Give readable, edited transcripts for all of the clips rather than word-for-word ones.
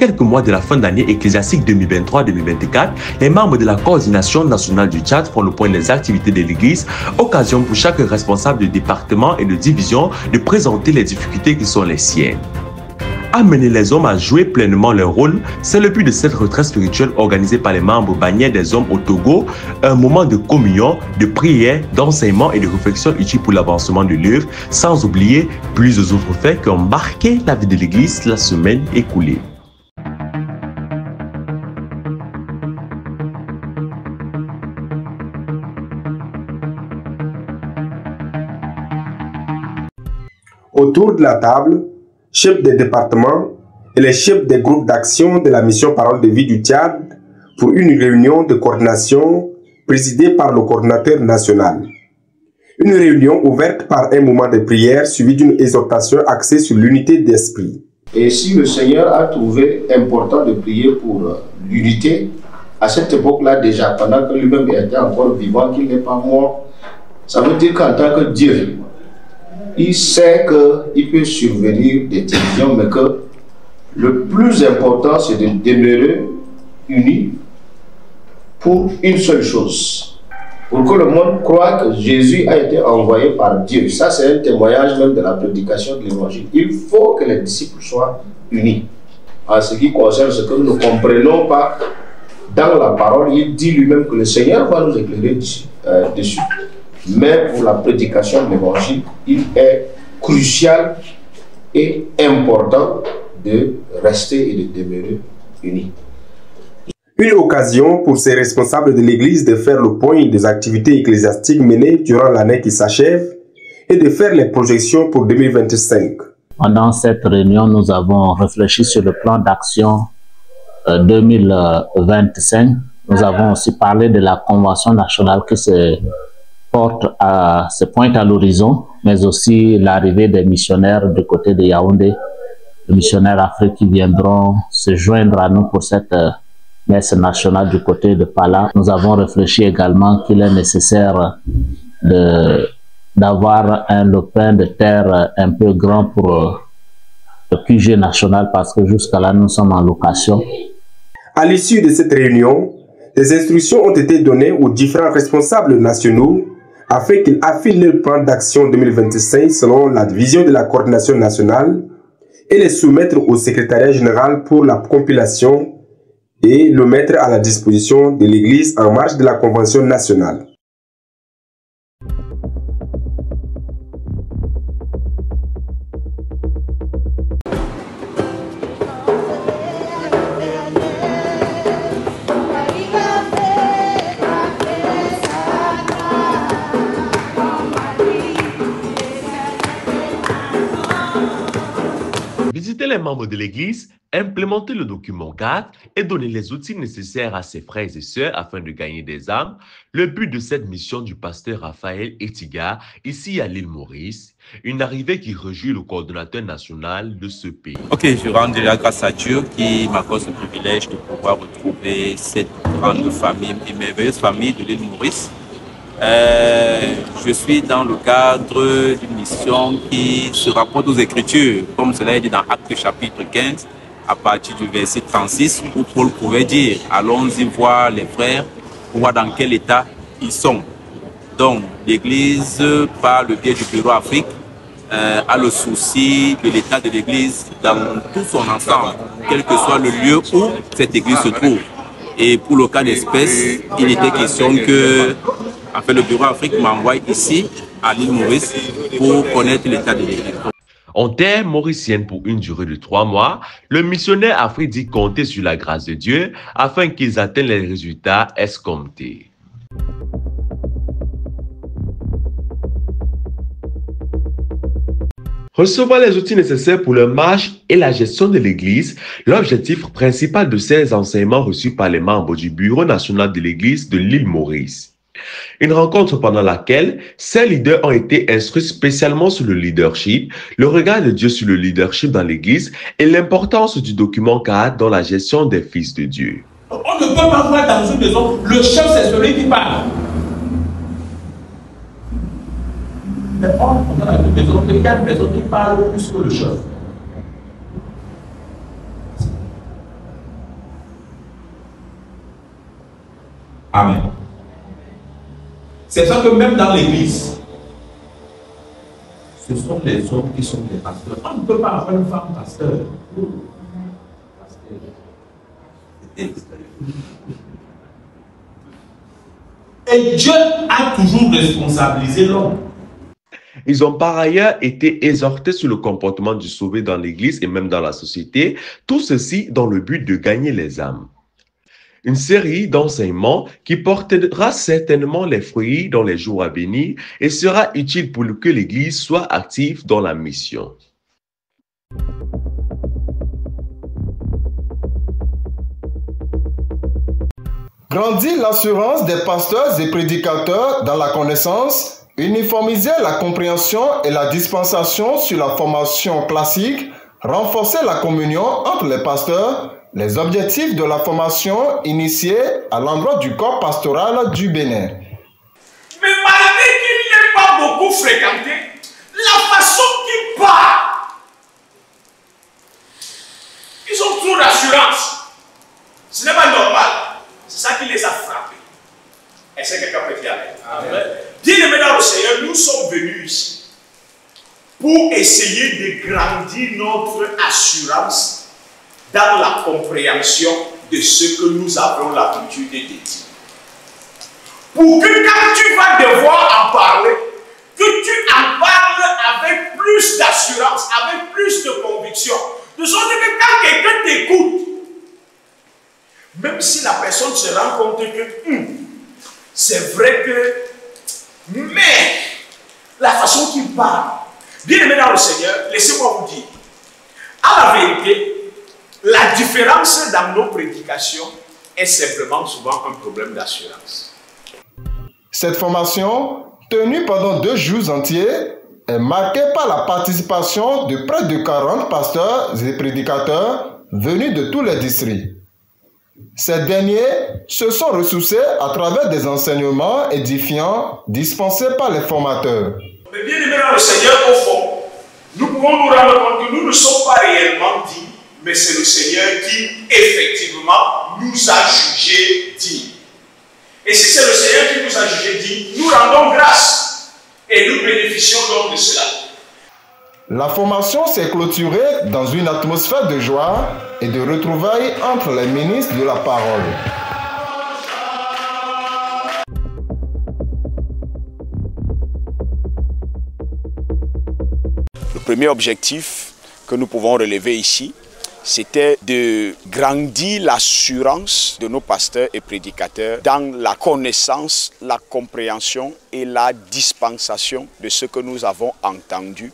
quelques mois de la fin d'année ecclésiastique 2023-2024, les membres de la coordination nationale du Tchad font le point des activités de l'Église, occasion pour chaque responsable de département et de division de présenter les difficultés qui sont les siennes. Amener les hommes à jouer pleinement leur rôle, c'est le but de cette retraite spirituelle organisée par les membres bannières des hommes au Togo, un moment de communion, de prière, d'enseignement et de réflexion utile pour l'avancement de l'œuvre, sans oublier plusieurs autres faits qui ont marqué la vie de l'Église la semaine écoulée. Autour de la table, chefs des départements et les chefs des groupes d'action de la mission Parole de vie du Tchad pour une réunion de coordination présidée par le coordinateur national. Une réunion ouverte par un moment de prière suivi d'une exhortation axée sur l'unité d'esprit. Et si le Seigneur a trouvé important de prier pour l'unité, à cette époque-là déjà, pendant que lui-même était encore vivant, qu'il n'est pas mort, ça veut dire qu'en tant que Dieu, il sait qu'il peut survenir des divisions, mais que le plus important, c'est de demeurer unis pour une seule chose. Pour que le monde croie que Jésus a été envoyé par Dieu. Ça, c'est un témoignage même de la prédication de l'Évangile. Il faut que les disciples soient unis. En ce qui concerne ce que nous ne comprenons pas dans la parole, il dit lui-même que le Seigneur va nous éclairer dessus. Mais pour la prédication de l'Évangile, il est crucial et important de rester et de demeurer unis. Une occasion pour ces responsables de l'Église de faire le point des activités ecclésiastiques menées durant l'année qui s'achève et de faire les projections pour 2025. Pendant cette réunion, nous avons réfléchi sur le plan d'action 2025. Nous avons aussi parlé de la Convention nationale qui se pointe à l'horizon, mais aussi l'arrivée des missionnaires du côté de Yaoundé, les missionnaires africains qui viendront se joindre à nous pour cette messe nationale du côté de Pala. Nous avons réfléchi également qu'il est nécessaire d'avoir un lopin de terre un peu grand pour le QG national parce que jusqu'à là nous sommes en location. À l'issue de cette réunion, des instructions ont été données aux différents responsables nationaux afin qu'ils affilent le plan d'action 2025 selon la vision de la coordination nationale et les soumettre au secrétariat général pour la compilation et le mettre à la disposition de l'Église en marge de la Convention nationale. Visiter les membres de l'Église, implémenter le document 4 et donner les outils nécessaires à ses frères et sœurs afin de gagner des âmes, le but de cette mission du pasteur Raphaël Etiga, ici à l'île Maurice, une arrivée qui réjouit le coordonnateur national de ce pays. Ok, je rends déjà grâce à Dieu qui m'accorde ce privilège de pouvoir retrouver cette grande famille et merveilleuse famille de l'île Maurice. Je suis dans le cadre d'une mission qui se rapporte aux Écritures, comme cela est dit dans Actes chapitre 15, à partir du verset 36, où Paul pouvait dire « Allons-y voir les frères, pour voir dans quel état ils sont ». Donc, l'Église, par le biais du Bureau Afrique, a le souci de l'état de l'Église dans tout son ensemble, quel que soit le lieu où cette Église se trouve. Et pour le cas d'espèce, il était question que le Bureau Afrique m'envoie ici, à l'île Maurice, pour connaître l'état de l'Église. En terre mauricienne pour une durée de 3 mois, le missionnaire Afrique dit compter sur la grâce de Dieu afin qu'ils atteignent les résultats escomptés. Recevoir les outils nécessaires pour leur marche et la gestion de l'Église, l'objectif principal de ces enseignements reçus par les membres du Bureau national de l'Église de l'île Maurice. Une rencontre pendant laquelle ces leaders ont été instruits spécialement sur le leadership, le regard de Dieu sur le leadership dans l'Église et l'importance du document 4 dans la gestion des fils de Dieu. On ne peut pas voir dans une maison, le chef c'est celui qui parle. Mais on dans une maison, il y a une personne qui parle plus que le chef. Amen. C'est ça que même dans l'église, ce sont les hommes qui sont les pasteurs. On ne peut pas avoir une femme pasteur. Et Dieu a toujours responsabilisé l'homme. Ils ont par ailleurs été exhortés sur le comportement du sauvé dans l'Église et même dans la société, tout ceci dans le but de gagner les âmes. Une série d'enseignements qui portera certainement les fruits dans les jours à venir et sera utile pour que l'Église soit active dans la mission. Grandit l'assurance des pasteurs et prédicateurs dans la connaissance, uniformiser la compréhension et la dispensation sur la formation classique, renforcer la communion entre les pasteurs, les objectifs de la formation initiée à l'endroit du corps pastoral du Bénin. Mais malgré qu'il n'est pas beaucoup fréquenté, la façon qu'il parle, ils ont trop d'assurance. Ce n'est pas normal. C'est ça qui les a frappés. Est-ce que quelqu'un peut dire Amen? Bien-aimés dans le Seigneur, nous sommes venus ici pour essayer de grandir notre assurance dans la compréhension de ce que nous avons l'habitude de dire. Pour que quand tu vas devoir en parler, que tu en parles avec plus d'assurance, avec plus de conviction. De sorte que quand quelqu'un t'écoute, même si la personne se rend compte que c'est vrai que, mais la façon qu'il parle, bien aimé dans le Seigneur, laissez-moi vous dire, à la vérité, la différence dans nos prédications est simplement souvent un problème d'assurance. Cette formation, tenue pendant 2 jours entiers, est marquée par la participation de près de 40 pasteurs et prédicateurs venus de tous les districts. Ces derniers se sont ressourcés à travers des enseignements édifiants dispensés par les formateurs. Mais bien aimé dans le Seigneur, au fond, nous pouvons nous rendre compte que nous ne sommes pas réellement dignes, mais c'est le Seigneur qui, effectivement, nous a jugés dignes. Et si c'est le Seigneur qui nous a jugés dignes, nous rendons grâce et nous bénéficions donc de cela. La formation s'est clôturée dans une atmosphère de joie et de retrouvailles entre les ministres de la parole. Le premier objectif que nous pouvons relever ici, c'était de grandir l'assurance de nos pasteurs et prédicateurs dans la connaissance, la compréhension et la dispensation de ce que nous avons entendu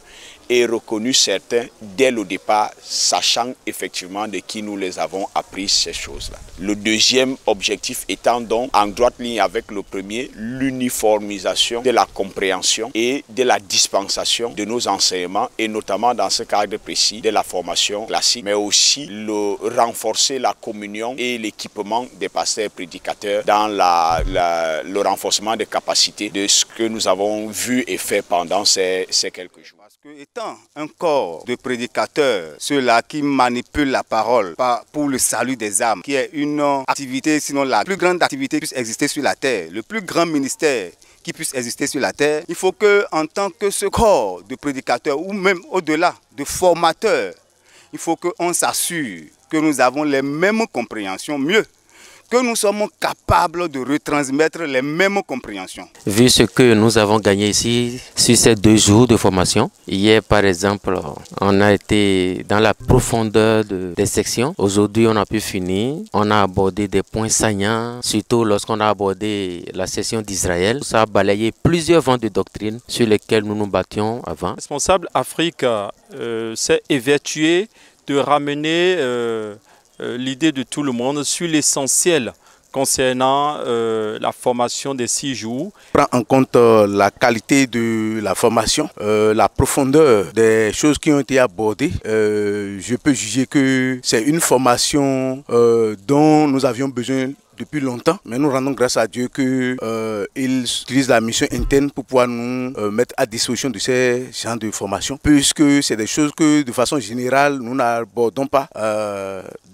et reconnu certains dès le départ, sachant effectivement de qui nous les avons appris ces choses-là. Le deuxième objectif étant donc en droite ligne avec le premier, l'uniformisation de la compréhension et de la dispensation de nos enseignements et notamment dans ce cadre précis de la formation classique, mais aussi le renforcer la communion et l'équipement des pasteurs et prédicateurs dans le renforcement des capacités de ce que nous avons vu et fait pendant ces quelques jours. Étant un corps de prédicateurs, ceux-là qui manipulent la parole pour le salut des âmes, qui est une activité, sinon la plus grande activité qui puisse exister sur la terre, le plus grand ministère qui puisse exister sur la terre, il faut que, en tant que ce corps de prédicateurs, ou même au-delà, de formateurs, il faut qu'on s'assure que nous avons les mêmes compréhensions, mieux, que nous sommes capables de retransmettre les mêmes compréhensions. Vu ce que nous avons gagné ici sur ces 2 jours de formation, hier par exemple, on a été dans la profondeur des sections. Aujourd'hui, on a pu finir. On a abordé des points saillants, surtout lorsqu'on a abordé la session d'Israël. Ça a balayé plusieurs vents de doctrine sur lesquels nous nous battions avant. Le responsable Afrique s'est évertué de ramener l'idée de tout le monde sur l'essentiel concernant la formation des 6 jours. Prend en compte la qualité de la formation, la profondeur des choses qui ont été abordées. Je peux juger que c'est une formation dont nous avions besoin depuis longtemps, mais nous rendons grâce à Dieu qu'il utilise la mission interne pour pouvoir nous mettre à disposition de ces genres de formation, puisque c'est des choses que de façon générale nous n'abordons pas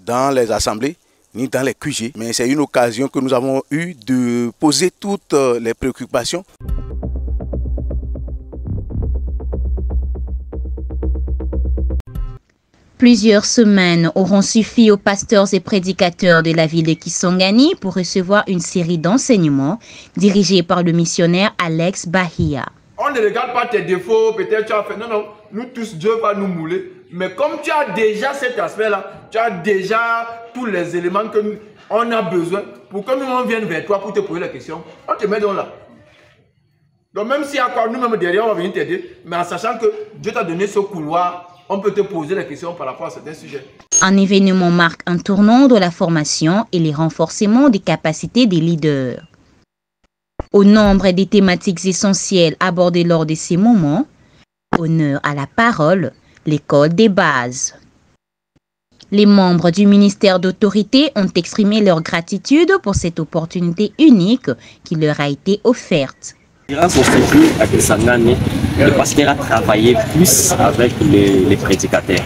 dans les assemblées, ni dans les QG, mais c'est une occasion que nous avons eue de poser toutes les préoccupations. Plusieurs semaines auront suffi aux pasteurs et prédicateurs de la ville de Kisangani pour recevoir une série d'enseignements dirigés par le missionnaire Alex Bahia. On ne regarde pas tes défauts, peut-être tu as fait... Non, non, nous tous, Dieu va nous mouler. Mais comme tu as déjà cet aspect-là, tu as déjà tous les éléments qu'on a besoin pour que nous on vienne vers toi pour te poser la question, on te met donc là. Donc même si encore nous-mêmes derrière, on va venir t'aider, mais en sachant que Dieu t'a donné ce couloir, on peut te poser la question par rapport à certains sujets. Un événement marque un tournant de la formation et les renforcements des capacités des leaders. Au nombre des thématiques essentielles abordées lors de ces moments, honneur à la parole, l'école des bases. Les membres du ministère d'autorité ont exprimé leur gratitude pour cette opportunité unique qui leur a été offerte. Durant son séjour à Kisangani, le pasteur a travaillé plus avec les prédicateurs.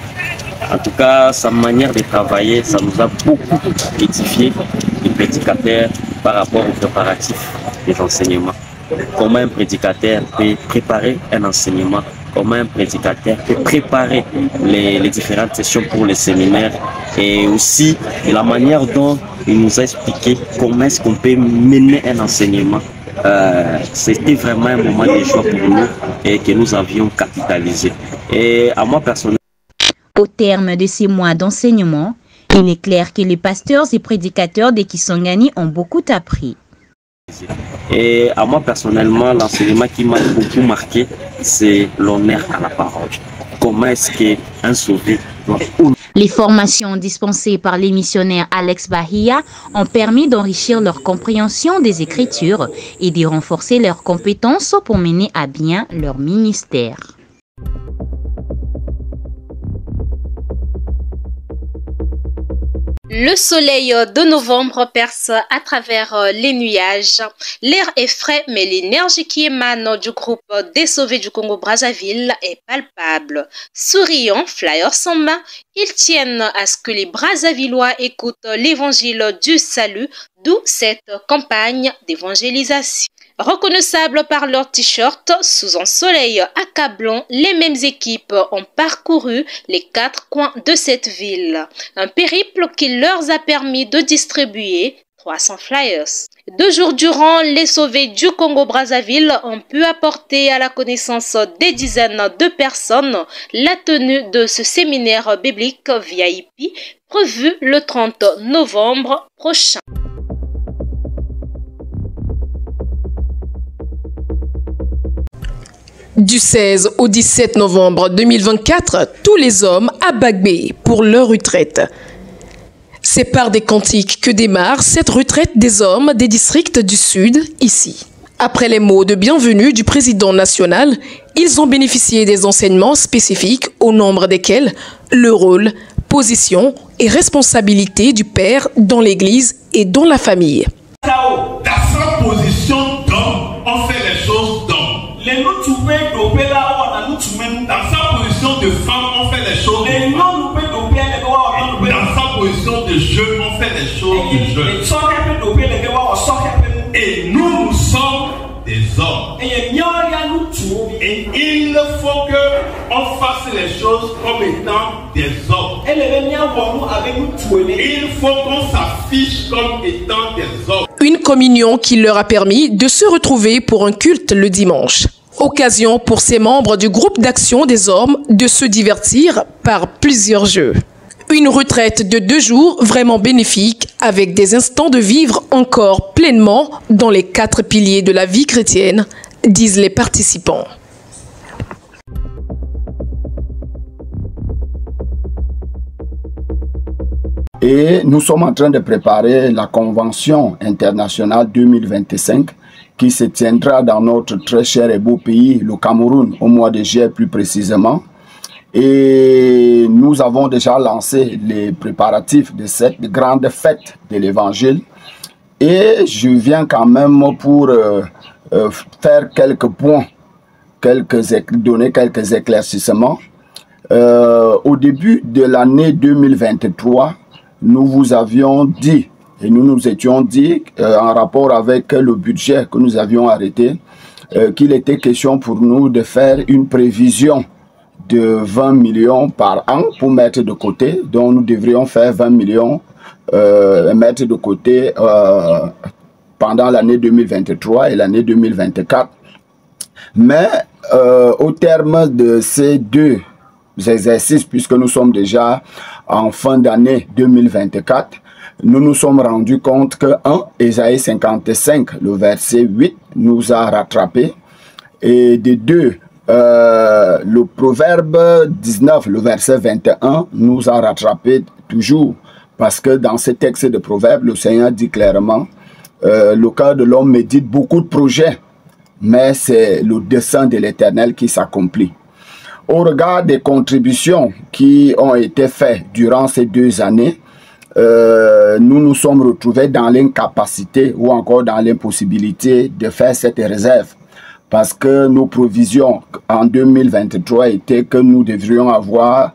En tout cas, sa manière de travailler, ça nous a beaucoup édifié, les prédicateurs, par rapport aux préparatifs des enseignements. Comment un prédicateur peut préparer un enseignement, comment un prédicateur peut préparer les différentes sessions pour les séminaires, et aussi la manière dont il nous a expliqué comment est-ce qu'on peut mener un enseignement. C'était vraiment un moment de joie pour nous et que nous avions capitalisé. Et à moi personnellement, au terme de ces mois d'enseignement, il est clair que les pasteurs et prédicateurs de Kisangani ont beaucoup appris. Et à moi personnellement, l'enseignement qui m'a beaucoup marqué, c'est l'honneur à la parole. Comment est-ce qu'un sauvé doit... Les formations dispensées par les missionnaires Alex Bahia ont permis d'enrichir leur compréhension des Écritures et de renforcer leurs compétences pour mener à bien leur ministère. Le soleil de novembre perce à travers les nuages. L'air est frais, mais l'énergie qui émane du groupe des Sauvés du Congo-Brazzaville est palpable. Souriants, flyers en main, ils tiennent à ce que les Brazzavillois écoutent l'évangile du salut, d'où cette campagne d'évangélisation. Reconnaissables par leurs t-shirts, sous un soleil accablant, les mêmes équipes ont parcouru les 4 coins de cette ville. Un périple qui leur a permis de distribuer 300 flyers. 2 jours durant, les Sauvés du Congo-Brazzaville ont pu apporter à la connaissance des dizaines de personnes la tenue de ce séminaire biblique VIP prévu le 30 novembre prochain. Du 16 au 17 novembre 2024, tous les hommes à Bagbé pour leur retraite. C'est par des cantiques que démarre cette retraite des hommes des districts du Sud, ici. Après les mots de bienvenue du président national, ils ont bénéficié des enseignements spécifiques au nombre desquels le rôle, position et responsabilité du père dans l'église et dans la famille. Dans sa position d'homme, on fait les choses d'homme. Dans sa position de femme, on fait les choses de femme. Dans sa position de jeune, on fait les choses de jeune. Et nous sommes des hommes. Et il faut qu'on fasse les choses comme étant des hommes. Il faut qu'on s'affiche comme étant des hommes. Une communion qui leur a permis de se retrouver pour un culte le dimanche. Occasion pour ces membres du groupe d'action des hommes de se divertir par plusieurs jeux. Une retraite de 2 jours vraiment bénéfique avec des instants de vivre encore pleinement dans les 4 piliers de la vie chrétienne, disent les participants. Et nous sommes en train de préparer la Convention internationale 2025 qui se tiendra dans notre très cher et beau pays, le Cameroun, au mois de juillet plus précisément. Et nous avons déjà lancé les préparatifs de cette grande fête de l'Évangile. Et je viens quand même pour faire quelques points, donner quelques éclaircissements. Au début de l'année 2023, nous vous avions dit, et nous nous étions dit, en rapport avec le budget que nous avions arrêté, qu'il était question pour nous de faire une prévision de 20 millions par an pour mettre de côté, donc nous devrions faire 20 millions mettre de côté pendant l'année 2023 et l'année 2024. Mais au terme de ces deux exercices, puisque nous sommes déjà en fin d'année 2024, nous nous sommes rendus compte que Ésaïe 55, le verset 8, nous a rattrapés. Et de deux, le proverbe 19, le verset 21, nous a rattrapés toujours. Parce que dans ce texte de proverbe, le Seigneur dit clairement, le cœur de l'homme médite beaucoup de projets, mais c'est le dessein de l'Éternel qui s'accomplit. Au regard des contributions qui ont été faites durant ces 2 années, nous nous sommes retrouvés dans l'incapacité ou encore dans l'impossibilité de faire cette réserve. Parce que nos provisions en 2023 étaient que nous devrions avoir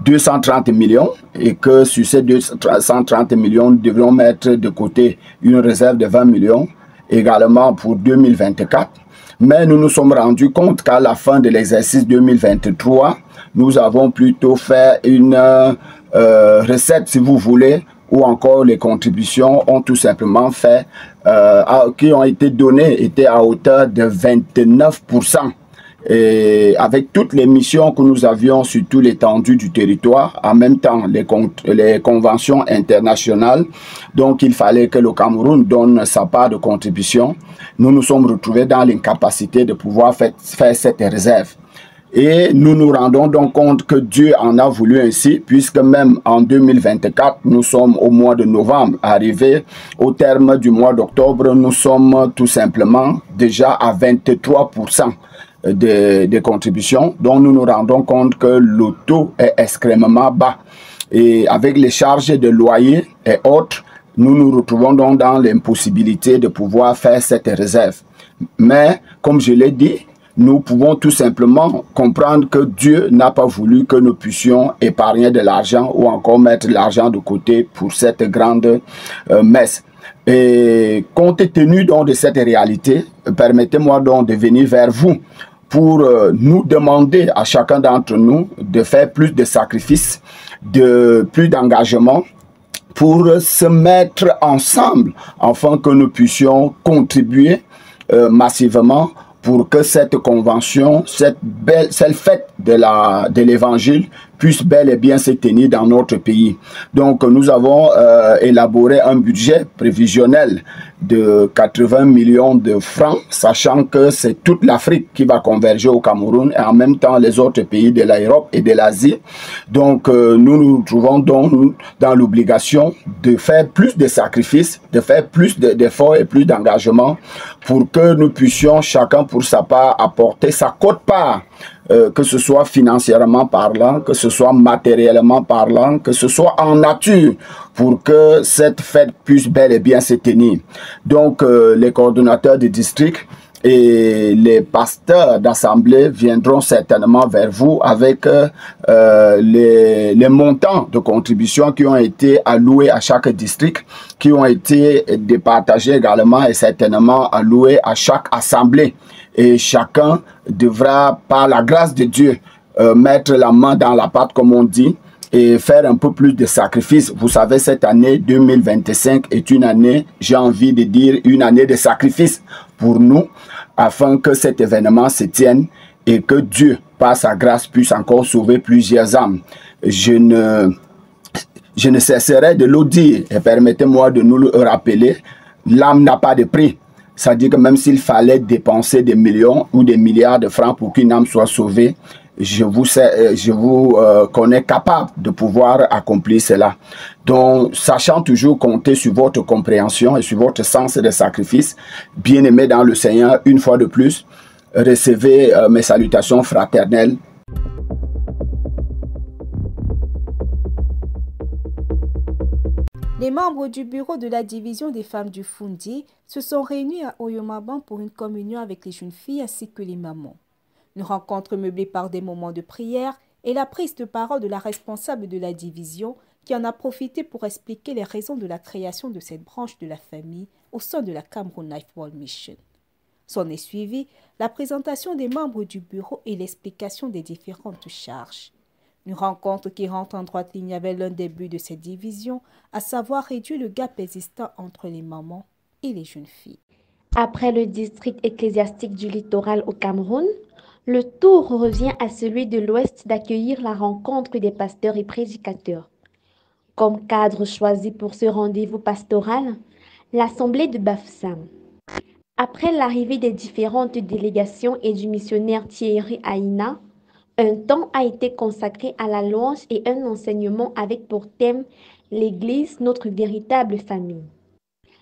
230 millions et que sur ces 230 millions, nous devrions mettre de côté une réserve de 20 millions également pour 2024. Mais nous nous sommes rendus compte qu'à la fin de l'exercice 2023, nous avons plutôt fait une recette, si vous voulez, ou encore les contributions ont tout simplement fait, qui ont été données, étaient à hauteur de 29%. Et avec toutes les missions que nous avions sur toute l'étendue du territoire, en même temps les conventions internationales, donc il fallait que le Cameroun donne sa part de contribution. Nous nous sommes retrouvés dans l'incapacité de pouvoir faire cette réserve. Et nous nous rendons donc compte que Dieu en a voulu ainsi, puisque même en 2024, nous sommes au mois de novembre, arrivé au terme du mois d'octobre, nous sommes tout simplement déjà à 23% des contributions. Donc nous nous rendons compte que le taux est extrêmement bas. Et avec les charges de loyer et autres, nous nous retrouvons donc dans l'impossibilité de pouvoir faire cette réserve. Mais, comme je l'ai dit, nous pouvons tout simplement comprendre que Dieu n'a pas voulu que nous puissions épargner de l'argent ou encore mettre l'argent de côté pour cette grande messe. Et compte tenu donc de cette réalité, permettez-moi donc de venir vers vous pour nous demander à chacun d'entre nous de faire plus de sacrifices, plus d'engagement, pour se mettre ensemble afin que nous puissions contribuer massivement pour que cette convention, cette fête de l'évangile puisse bel et bien se tenir dans notre pays. Donc nous avons élaboré un budget prévisionnel de 80 millions de francs, sachant que c'est toute l'Afrique qui va converger au Cameroun et en même temps les autres pays de l'Europe et de l'Asie. Donc nous nous trouvons donc dans l'obligation de faire plus de sacrifices, de faire plus d'efforts et plus d'engagement pour que nous puissions chacun pour sa part apporter sa quote-part, que ce soit financièrement parlant, que ce soit matériellement parlant, que ce soit en nature, pour que cette fête puisse bel et bien se tenir. Donc les coordonnateurs des districts et les pasteurs d'assemblée viendront certainement vers vous avec les montants de contribution qui ont été alloués à chaque district, qui ont été départagés également et certainement alloués à chaque assemblée. Et chacun devra, par la grâce de Dieu, mettre la main dans la pâte, comme on dit, et faire un peu plus de sacrifices. Vous savez, cette année 2025 est une année, j'ai envie de dire, une année de sacrifice pour nous, afin que cet événement se tienne et que Dieu, par sa grâce, puisse encore sauver plusieurs âmes. Je ne cesserai de le dire, et permettez-moi de nous le rappeler, l'âme n'a pas de prix. C'est-à-dire que même s'il fallait dépenser des millions ou des milliards de francs pour qu'une âme soit sauvée, je vous connais capable de pouvoir accomplir cela. Donc, sachant toujours compter sur votre compréhension et sur votre sens de sacrifice, bien-aimés dans le Seigneur, une fois de plus, recevez mes salutations fraternelles. Les membres du bureau de la division des femmes du Fundi se sont réunis à Oyomaban pour une communion avec les jeunes filles ainsi que les mamans. Une rencontre meublée par des moments de prière et la prise de parole de la responsable de la division qui en a profité pour expliquer les raisons de la création de cette branche de la famille au sein de la Cameroun Life World Mission. S'en est suivi la présentation des membres du bureau et l'explication des différentes charges. Une rencontre qui rentre en droite ligne avec l'un des buts de cette division, à savoir réduire le gap existant entre les mamans et les jeunes filles. Après le district ecclésiastique du littoral au Cameroun, le tour revient à celui de l'Ouest d'accueillir la rencontre des pasteurs et prédicateurs. Comme cadre choisi pour ce rendez-vous pastoral, l'Assemblée de Bafoussam. Après l'arrivée des différentes délégations et du missionnaire Thierry Aïna, un temps a été consacré à la louange et un enseignement avec pour thème « L'Église, notre véritable famille ».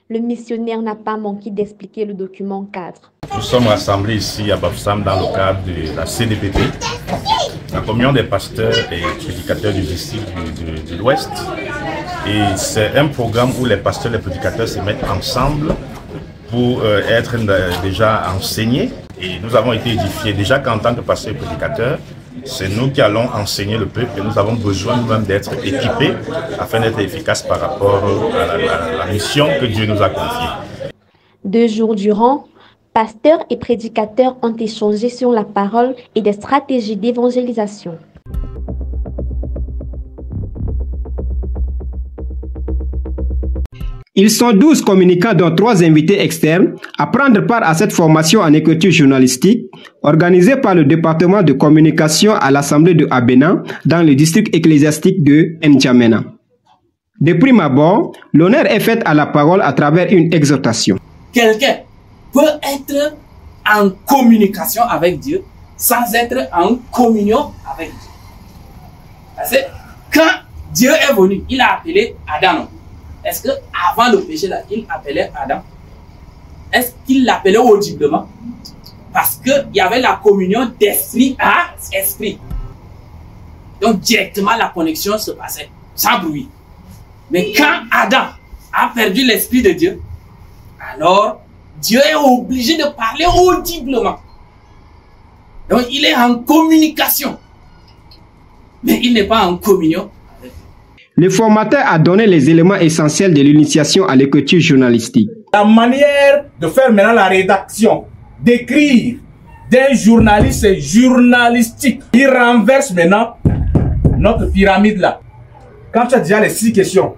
Le missionnaire n'a pas manqué d'expliquer le document cadre. Nous sommes rassemblés ici à Bafoussam dans le cadre de la CDPP, la communion des pasteurs et prédicateurs du district de l'Ouest. Et c'est un programme où les pasteurs et les prédicateurs se mettent ensemble pour être déjà enseignés. Et nous avons été édifiés déjà qu'en tant que pasteurs et prédicateurs, c'est nous qui allons enseigner le peuple et nous avons besoin nous-mêmes d'être équipés afin d'être efficaces par rapport à la mission que Dieu nous a confiée. 2 jours durant, pasteurs et prédicateurs ont échangé sur la parole et des stratégies d'évangélisation. Ils sont 12 communicants dont 3 invités externes à prendre part à cette formation en écriture journalistique organisée par le département de communication à l'Assemblée de Abena dans le district ecclésiastique de N'Djamena. De prime abord, l'honneur est fait à la parole à travers une exhortation. Quelqu'un peut être en communication avec Dieu sans être en communion avec Dieu. Parce que quand Dieu est venu, il a appelé Adam. Est-ce qu'avant le péché, là, il appelait Adam? Est-ce qu'il l'appelait audiblement? Parce qu'il y avait la communion d'esprit à esprit. Donc directement la connexion se passait, sans bruit. Mais quand Adam a perdu l'esprit de Dieu, alors Dieu est obligé de parler audiblement. Donc il est en communication. Mais il n'est pas en communion. Le formateur a donné les éléments essentiels de l'initiation à l'écriture journalistique. La manière de faire maintenant la rédaction, d'écrire d'un journaliste, c'est journalistique. Il renverse maintenant notre pyramide là. Quand tu as déjà les 6 questions,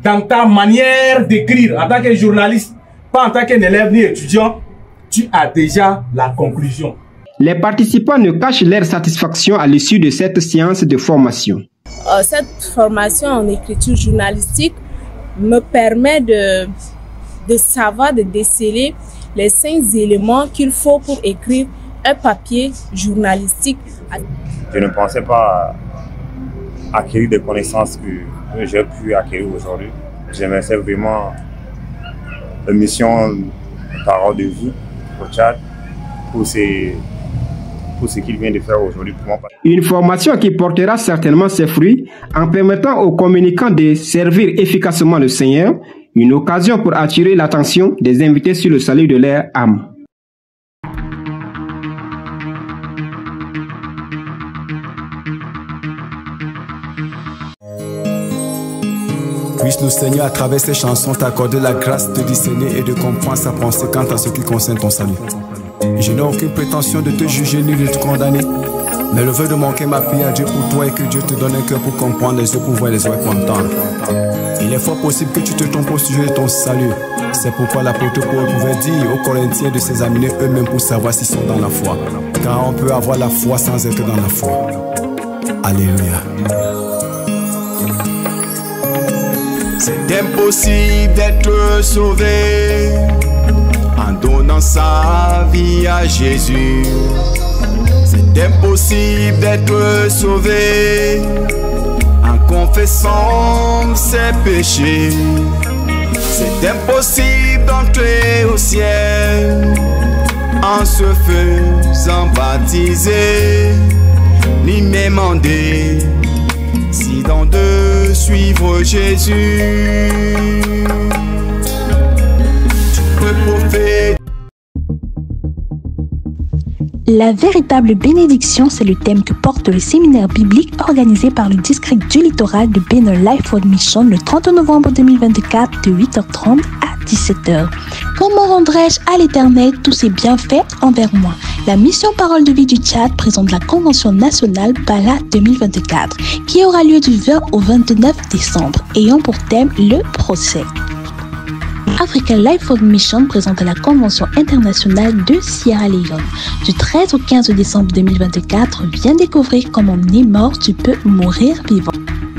dans ta manière d'écrire en tant que journaliste, pas en tant qu'élève ni étudiant, tu as déjà la conclusion. Les participants ne cachent leur satisfaction à l'issue de cette séance de formation. Cette formation en écriture journalistique me permet de savoir, de déceler les 5 éléments qu'il faut pour écrire un papier journalistique. Je ne pensais pas acquérir des connaissances que j'ai pu acquérir aujourd'hui. J'aimerais vraiment la mission Parole de vie au Tchad pour ce qu'il vient de faire aujourd'hui pour moi. Une formation qui portera certainement ses fruits en permettant aux communicants de servir efficacement le Seigneur, une occasion pour attirer l'attention des invités sur le salut de leur âme. Puisse le Seigneur, à travers ces chansons, t'accorder la grâce de discerner et de comprendre sa pensée quant à ce qui concerne ton salut. Je n'ai aucune prétention de te juger ni de te condamner, mais le vœu de manquer ma prière à Dieu pour toi et que Dieu te donne un cœur pour comprendre, les yeux pour voir, les oreilles pour entendre. Il est fort possible que tu te trompes au sujet de ton salut. C'est pourquoi l'apôtre Paul pouvait dire aux Corinthiens de s'examiner eux-mêmes pour savoir s'ils sont dans la foi. Car on peut avoir la foi sans être dans la foi. Alléluia. C'est impossible d'être sauvé en donnant sa vie à Jésus. C'est impossible d'être sauvé en confessant ses péchés. C'est impossible d'entrer au ciel en se faisant baptiser, ni même en décidant de suivre Jésus. La véritable bénédiction, c'est le thème que porte le séminaire biblique organisé par le district du littoral de Benin Life World Mission le 30 novembre 2024 de 8h30 à 17h. Comment rendrai-je à l'Éternel tous ses bienfaits envers moi? La mission Parole de vie du Tchad présente la Convention nationale PALA 2024 qui aura lieu du 20 au 29 décembre, ayant pour thème le procès. Africa Life World Mission présente la Convention internationale de Sierra Leone. Du 13 au 15 décembre 2024, viens découvrir comment né mort tu peux mourir vivant.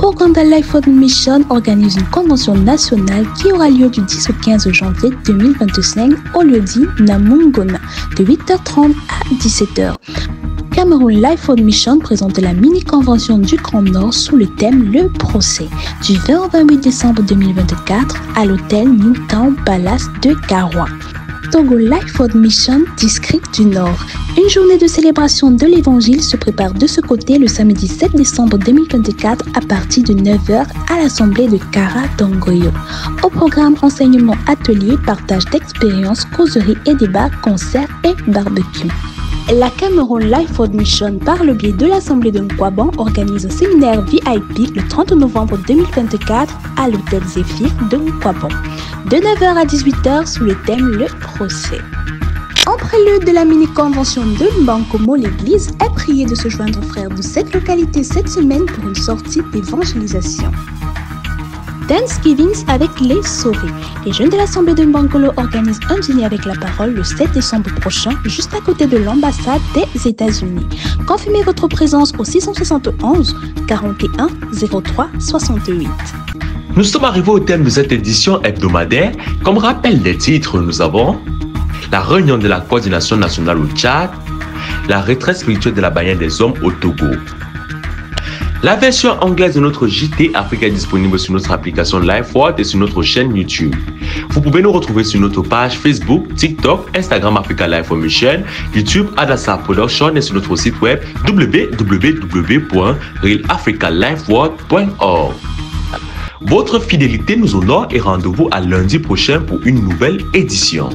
Ouganda Life World Mission organise une convention nationale qui aura lieu du 10 au 15 janvier 2025 au lieu-dit Namungona de 8h30 à 17h. Cameroun Life World Mission présente la mini-convention du Grand Nord sous le thème Le procès du 20 au 28 décembre 2024 à l'hôtel Newtown Palace de Garoua. Togo Life World Mission, district du Nord. Une journée de célébration de l'évangile se prépare de ce côté le samedi 7 décembre 2024 à partir de 9h à l'assemblée de Kara Dongoyo. Au programme enseignement atelier, partage d'expériences, causeries et débats, concerts et barbecue. La Cameroun Life World Mission, par le biais de l'Assemblée de Nkwaban, organise un séminaire VIP le 30 novembre 2024 à l'hôtel Zéphyr de Nkwaban, de 9h à 18h sous le thème Le procès. En prélude de la mini-convention de Mbankomo, l'Église est priée de se joindre aux frères de cette localité cette semaine pour une sortie d'évangélisation. Thanksgiving avec les sauvés. Les jeunes de l'Assemblée de Mbangolo organisent un dîner avec la parole le 7 décembre prochain, juste à côté de l'ambassade des États-Unis. Confirmez votre présence au 671 41 03 68. Nous sommes arrivés au thème de cette édition hebdomadaire. Comme rappel des titres, nous avons la réunion de la coordination nationale au Tchad, la retraite spirituelle de la bannière des hommes au Togo. La version anglaise de notre JT Africa est disponible sur notre application LifeWorld et sur notre chaîne YouTube. Vous pouvez nous retrouver sur notre page Facebook, TikTok, Instagram Africa Life World Mission, YouTube Adassa Production et sur notre site web www.realafricalifeworld.org. Votre fidélité nous honore et rendez-vous à lundi prochain pour une nouvelle édition.